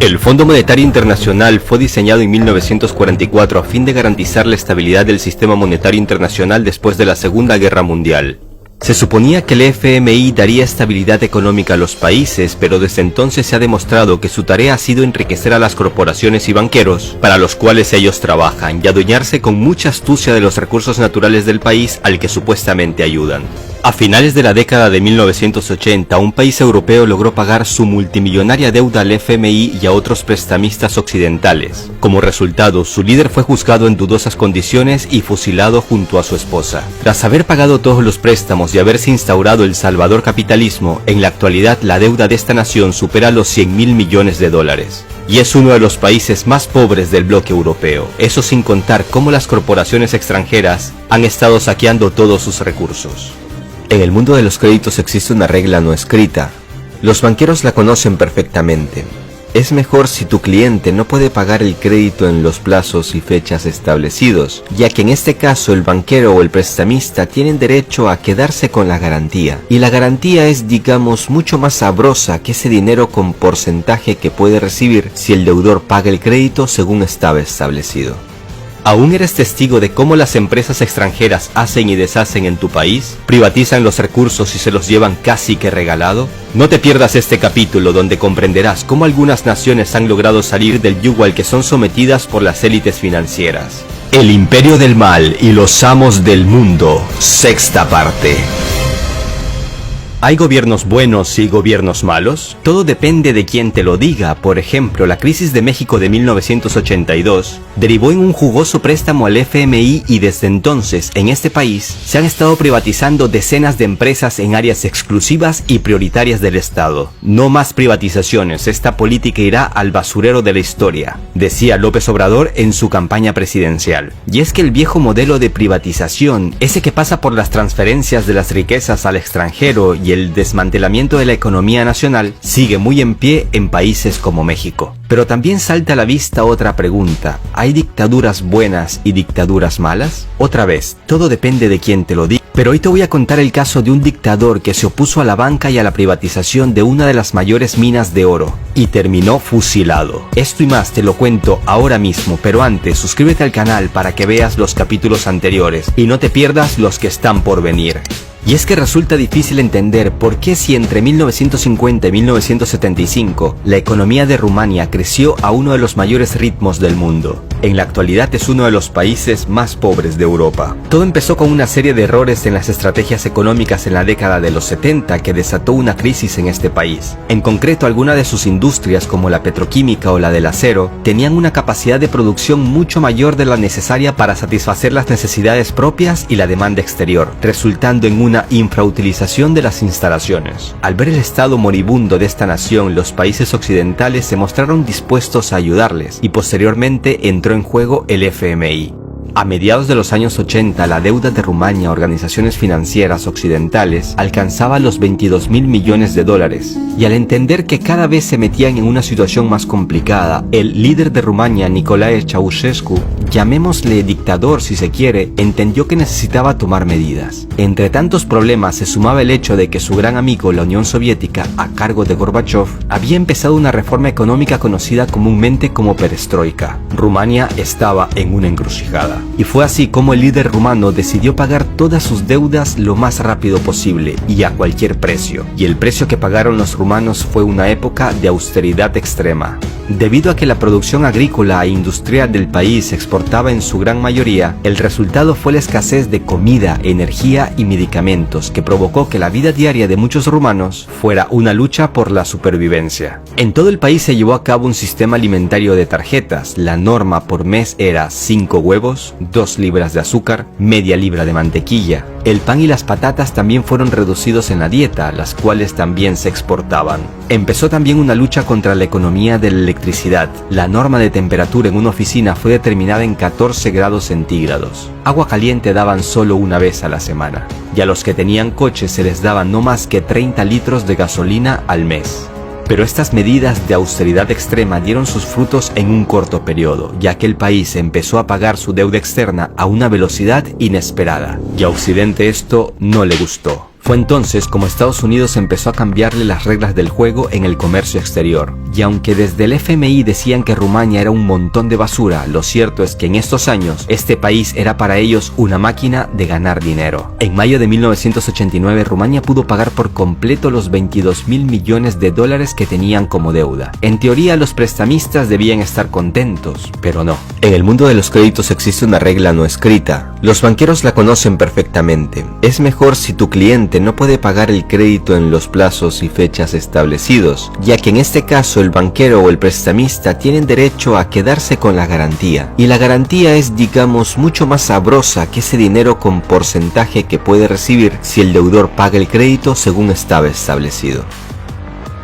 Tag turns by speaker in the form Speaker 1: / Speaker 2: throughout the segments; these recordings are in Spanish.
Speaker 1: El Fondo Monetario Internacional fue diseñado en 1944 a fin de garantizar la estabilidad del sistema monetario internacional después de la Segunda Guerra Mundial. Se suponía que el FMI daría estabilidad económica a los países, pero desde entonces se ha demostrado que su tarea ha sido enriquecer a las corporaciones y banqueros, para los cuales ellos trabajan, y adueñarse con mucha astucia de los recursos naturales del país al que supuestamente ayudan. A finales de la década de 1980, un país europeo logró pagar su multimillonaria deuda al FMI y a otros prestamistas occidentales. Como resultado, su líder fue juzgado en dudosas condiciones y fusilado junto a su esposa. Tras haber pagado todos los préstamos y haberse instaurado el salvador capitalismo, en la actualidad la deuda de esta nación supera los 100.000 millones de dólares. Y es uno de los países más pobres del bloque europeo, eso sin contar cómo las corporaciones extranjeras han estado saqueando todos sus recursos. En el mundo de los créditos existe una regla no escrita. Los banqueros la conocen perfectamente. Es mejor si tu cliente no puede pagar el crédito en los plazos y fechas establecidos, ya que en este caso el banquero o el prestamista tienen derecho a quedarse con la garantía. Y la garantía es, digamos, mucho más sabrosa que ese dinero con porcentaje que puede recibir si el deudor paga el crédito según estaba establecido. ¿Aún eres testigo de cómo las empresas extranjeras hacen y deshacen en tu país? ¿Privatizan los recursos y se los llevan casi que regalado? No te pierdas este capítulo donde comprenderás cómo algunas naciones han logrado salir del yugo al que son sometidas por las élites financieras. El imperio del mal y los amos del mundo, sexta parte. ¿Hay gobiernos buenos y gobiernos malos? Todo depende de quién te lo diga. Por ejemplo, la crisis de México de 1982 derivó en un jugoso préstamo al FMI y desde entonces, en este país, se han estado privatizando decenas de empresas en áreas exclusivas y prioritarias del Estado. No más privatizaciones, esta política irá al basurero de la historia, decía López Obrador en su campaña presidencial. Y es que el viejo modelo de privatización, ese que pasa por las transferencias de las riquezas al extranjero y el desmantelamiento de la economía nacional, sigue muy en pie en países como México. Pero también salta a la vista otra pregunta: ¿hay dictaduras buenas y dictaduras malas? Otra vez, todo depende de quién te lo diga. Pero hoy te voy a contar el caso de un dictador que se opuso a la banca y a la privatización de una de las mayores minas de oro y terminó fusilado. Esto y más te lo cuento ahora mismo, pero antes suscríbete al canal para que veas los capítulos anteriores y no te pierdas los que están por venir. Y es que resulta difícil entender por qué si entre 1950 y 1975 la economía de Rumania creció a uno de los mayores ritmos del mundo, en la actualidad es uno de los países más pobres de Europa. Todo empezó con una serie de errores en las estrategias económicas en la década de los 70 que desató una crisis en este país. En concreto, algunas de sus industrias, como la petroquímica o la del acero, tenían una capacidad de producción mucho mayor de la necesaria para satisfacer las necesidades propias y la demanda exterior, resultando en una infrautilización de las instalaciones. Al ver el estado moribundo de esta nación, los países occidentales se mostraron dispuestos a ayudarles y posteriormente entró en juego el FMI. A mediados de los años 80, la deuda de Rumania a organizaciones financieras occidentales alcanzaba los 22.000 millones de dólares, y al entender que cada vez se metían en una situación más complicada, el líder de Rumania, Nicolae Ceausescu, llamémosle dictador si se quiere, entendió que necesitaba tomar medidas. Entre tantos problemas se sumaba el hecho de que su gran amigo, la Unión Soviética, a cargo de Gorbachev, había empezado una reforma económica conocida comúnmente como perestroika. Rumania estaba en una encrucijada. Y fue así como el líder rumano decidió pagar todas sus deudas lo más rápido posible y a cualquier precio. Y el precio que pagaron los rumanos fue una época de austeridad extrema. Debido a que la producción agrícola e industrial del país se exportaba en su gran mayoría, el resultado fue la escasez de comida, energía y medicamentos, que provocó que la vida diaria de muchos rumanos fuera una lucha por la supervivencia. En todo el país se llevó a cabo un sistema alimentario de tarjetas. La norma por mes era 5 huevos, 2 libras de azúcar, media libra de mantequilla. El pan y las patatas también fueron reducidos en la dieta, las cuales también se exportaban. Empezó también una lucha contra la economía de la electricidad. La norma de temperatura en una oficina fue determinada en 14 grados centígrados. Agua caliente daban solo una vez a la semana. Y a los que tenían coches se les daban no más que 30 litros de gasolina al mes. Pero estas medidas de austeridad extrema dieron sus frutos en un corto periodo, ya que el país empezó a pagar su deuda externa a una velocidad inesperada, y a Occidente esto no le gustó. Fue entonces como Estados Unidos empezó a cambiarle las reglas del juego en el comercio exterior. Y aunque desde el FMI decían que Rumania era un montón de basura, lo cierto es que en estos años este país era para ellos una máquina de ganar dinero. En mayo de 1989 Rumania pudo pagar por completo los 22.000 millones de dólares que tenían como deuda. En teoría los prestamistas debían estar contentos, pero no. En el mundo de los créditos existe una regla no escrita. Los banqueros la conocen perfectamente. Es mejor si tu cliente no puede pagar el crédito en los plazos y fechas establecidos, ya que en este caso el banquero o el prestamista tienen derecho a quedarse con la garantía, y la garantía es, digamos, mucho más sabrosa que ese dinero con porcentaje que puede recibir si el deudor paga el crédito según estaba establecido.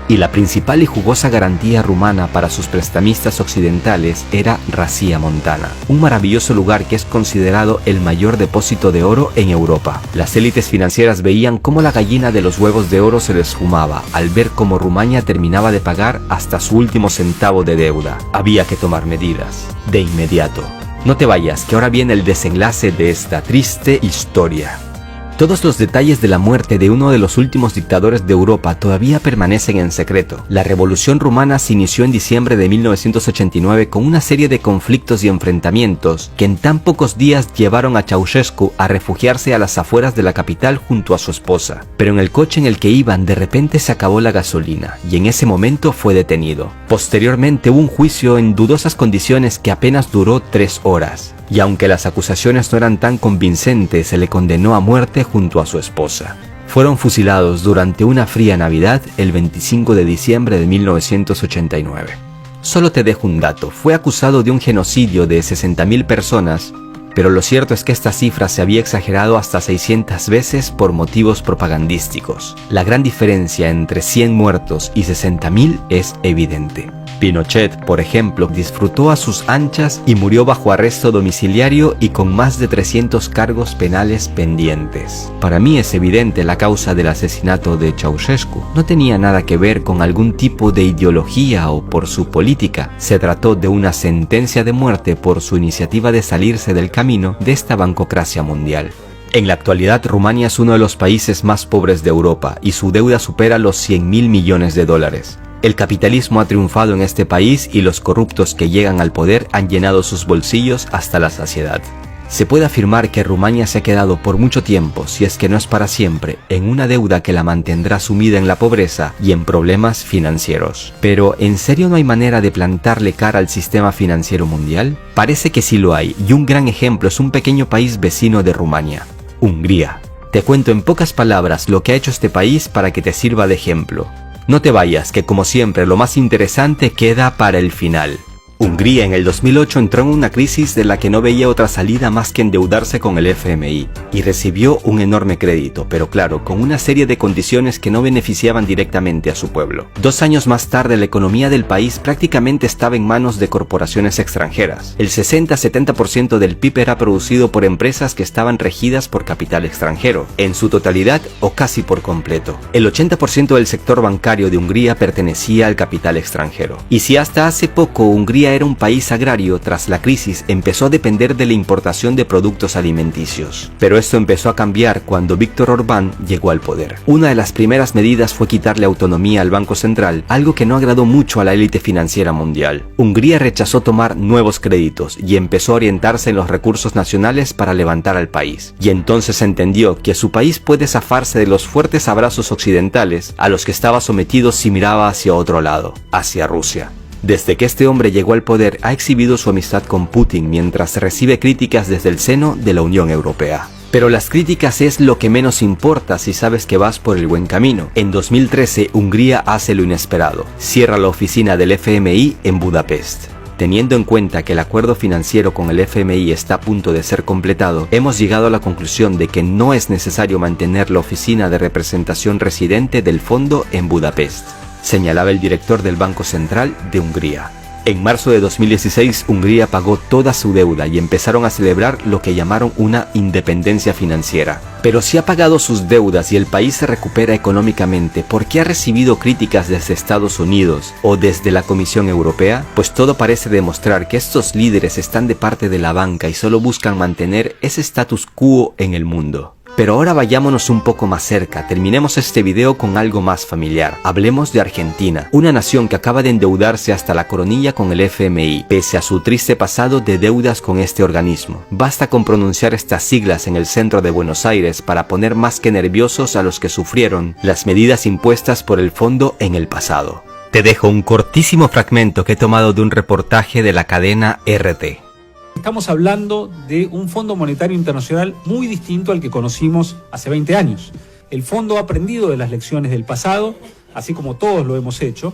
Speaker 1: Y la principal y jugosa garantía rumana para sus prestamistas occidentales era Rasía Montana, un maravilloso lugar que es considerado el mayor depósito de oro en Europa. Las élites financieras veían cómo la gallina de los huevos de oro se les fumaba al ver cómo Rumania terminaba de pagar hasta su último centavo de deuda. Había que tomar medidas, de inmediato. No te vayas, que ahora viene el desenlace de esta triste historia. Todos los detalles de la muerte de uno de los últimos dictadores de Europa todavía permanecen en secreto. La revolución rumana se inició en diciembre de 1989 con una serie de conflictos y enfrentamientos que en tan pocos días llevaron a Ceausescu a refugiarse a las afueras de la capital junto a su esposa. Pero en el coche en el que iban de repente se acabó la gasolina y en ese momento fue detenido. Posteriormente hubo un juicio en dudosas condiciones que apenas duró 3 horas. Y aunque las acusaciones no eran tan convincentes, se le condenó a muerte junto a su esposa. Fueron fusilados durante una fría Navidad el 25 de diciembre de 1989. Solo te dejo un dato, fue acusado de un genocidio de 60.000 personas, pero lo cierto es que esta cifra se había exagerado hasta 600 veces por motivos propagandísticos. La gran diferencia entre 100 muertos y 60.000 es evidente. Pinochet, por ejemplo, disfrutó a sus anchas y murió bajo arresto domiciliario y con más de 300 cargos penales pendientes. Para mí es evidente la causa del asesinato de Ceausescu. No tenía nada que ver con algún tipo de ideología o por su política. Se trató de una sentencia de muerte por su iniciativa de salirse del camino de esta bancocracia mundial. En la actualidad, Rumania es uno de los países más pobres de Europa y su deuda supera los 100.000 millones de dólares. El capitalismo ha triunfado en este país y los corruptos que llegan al poder han llenado sus bolsillos hasta la saciedad. Se puede afirmar que Rumania se ha quedado por mucho tiempo, si es que no es para siempre, en una deuda que la mantendrá sumida en la pobreza y en problemas financieros. Pero, ¿en serio no hay manera de plantarle cara al sistema financiero mundial? Parece que sí lo hay, y un gran ejemplo es un pequeño país vecino de Rumania, Hungría. Te cuento en pocas palabras lo que ha hecho este país para que te sirva de ejemplo. No te vayas, que como siempre lo más interesante queda para el final. Hungría en el 2008 entró en una crisis de la que no veía otra salida más que endeudarse con el FMI y recibió un enorme crédito, pero claro, con una serie de condiciones que no beneficiaban directamente a su pueblo. 2 años más tarde la economía del país prácticamente estaba en manos de corporaciones extranjeras. El 60-70% del PIB era producido por empresas que estaban regidas por capital extranjero, en su totalidad o casi por completo. El 80% del sector bancario de Hungría pertenecía al capital extranjero. Y si hasta hace poco Hungría era un país agrario, tras la crisis empezó a depender de la importación de productos alimenticios. Pero esto empezó a cambiar cuando Viktor Orbán llegó al poder. Una de las primeras medidas fue quitarle autonomía al Banco Central, algo que no agradó mucho a la élite financiera mundial. Hungría rechazó tomar nuevos créditos y empezó a orientarse en los recursos nacionales para levantar al país. Y entonces entendió que su país puede zafarse de los fuertes abrazos occidentales a los que estaba sometido si miraba hacia otro lado, hacia Rusia. Desde que este hombre llegó al poder, ha exhibido su amistad con Putin mientras recibe críticas desde el seno de la Unión Europea. Pero las críticas es lo que menos importa si sabes que vas por el buen camino. En 2013, Hungría hace lo inesperado. Cierra la oficina del FMI en Budapest. Teniendo en cuenta que el acuerdo financiero con el FMI está a punto de ser completado, hemos llegado a la conclusión de que no es necesario mantener la oficina de representación residente del fondo en Budapest, señalaba el director del Banco Central de Hungría. En marzo de 2016, Hungría pagó toda su deuda y empezaron a celebrar lo que llamaron una independencia financiera. Pero si ha pagado sus deudas y el país se recupera económicamente, ¿por qué ha recibido críticas desde Estados Unidos o desde la Comisión Europea? Pues todo parece demostrar que estos líderes están de parte de la banca y solo buscan mantener ese status quo en el mundo. Pero ahora vayámonos un poco más cerca, terminemos este video con algo más familiar. Hablemos de Argentina, una nación que acaba de endeudarse hasta la coronilla con el FMI, pese a su triste pasado de deudas con este organismo. Basta con pronunciar estas siglas en el centro de Buenos Aires para poner más que nerviosos a los que sufrieron las medidas impuestas por el fondo en el pasado. Te dejo un cortísimo fragmento que he tomado de un reportaje de la cadena RT.
Speaker 2: Estamos hablando de un Fondo Monetario Internacional muy distinto al que conocimos hace 20 años. El fondo ha aprendido de las lecciones del pasado, así como todos lo hemos hecho,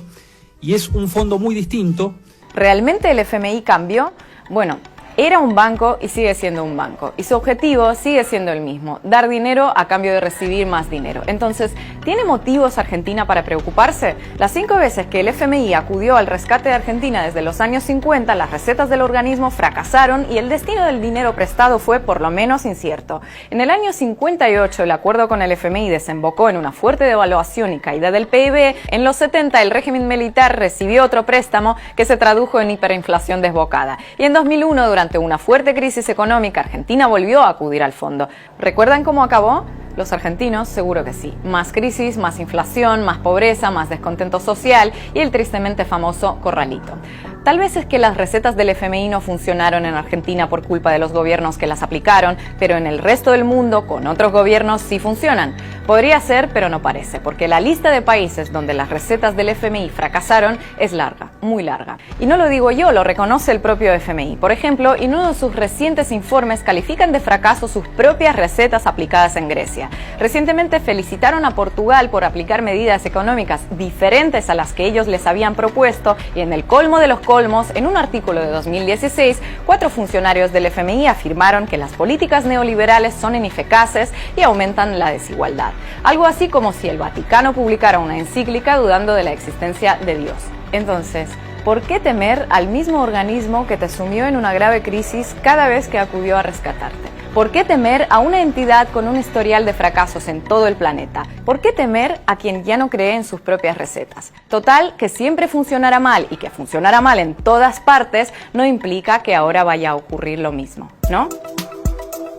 Speaker 2: y es un fondo muy distinto.
Speaker 3: ¿Realmente el FMI cambió? Bueno, era un banco y sigue siendo un banco. Y su objetivo sigue siendo el mismo, dar dinero a cambio de recibir más dinero. Entonces, ¿tiene motivos Argentina para preocuparse? Las 5 veces que el FMI acudió al rescate de Argentina desde los años 50, las recetas del organismo fracasaron y el destino del dinero prestado fue por lo menos incierto. En el año 58, el acuerdo con el FMI desembocó en una fuerte devaluación y caída del PIB. En los 70, el régimen militar recibió otro préstamo que se tradujo en hiperinflación desbocada. Y en 2001, durante una fuerte crisis económica, Argentina volvió a acudir al fondo. ¿Recuerdan cómo acabó? Los argentinos seguro que sí. Más crisis, más inflación, más pobreza, más descontento social y el tristemente famoso corralito. Tal vez es que las recetas del FMI no funcionaron en Argentina por culpa de los gobiernos que las aplicaron, pero en el resto del mundo, con otros gobiernos, sí funcionan. Podría ser, pero no parece, porque la lista de países donde las recetas del FMI fracasaron es larga, muy larga. Y no lo digo yo, lo reconoce el propio FMI. Por ejemplo, en uno de sus recientes informes califican de fracaso sus propias recetas aplicadas en Grecia. Recientemente felicitaron a Portugal por aplicar medidas económicas diferentes a las que ellos les habían propuesto y en el colmo de los colmos, en un artículo de 2016, 4 funcionarios del FMI afirmaron que las políticas neoliberales son ineficaces y aumentan la desigualdad. Algo así como si el Vaticano publicara una encíclica dudando de la existencia de Dios. Entonces, ¿por qué temer al mismo organismo que te sumió en una grave crisis cada vez que acudió a rescatarte? ¿Por qué temer a una entidad con un historial de fracasos en todo el planeta? ¿Por qué temer a quien ya no cree en sus propias recetas? Total, que siempre funcionará mal y que funcionará mal en todas partes no implica que ahora vaya a ocurrir lo mismo, ¿no?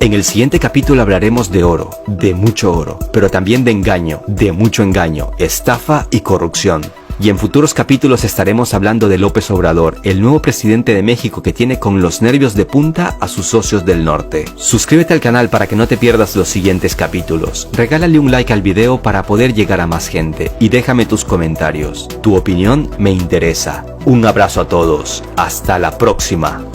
Speaker 1: En el siguiente capítulo hablaremos de oro, de mucho oro, pero también de engaño, de mucho engaño, estafa y corrupción. Y en futuros capítulos estaremos hablando de López Obrador, el nuevo presidente de México que tiene con los nervios de punta a sus socios del norte. Suscríbete al canal para que no te pierdas los siguientes capítulos. Regálale un like al video para poder llegar a más gente y déjame tus comentarios. Tu opinión me interesa. Un abrazo a todos. Hasta la próxima.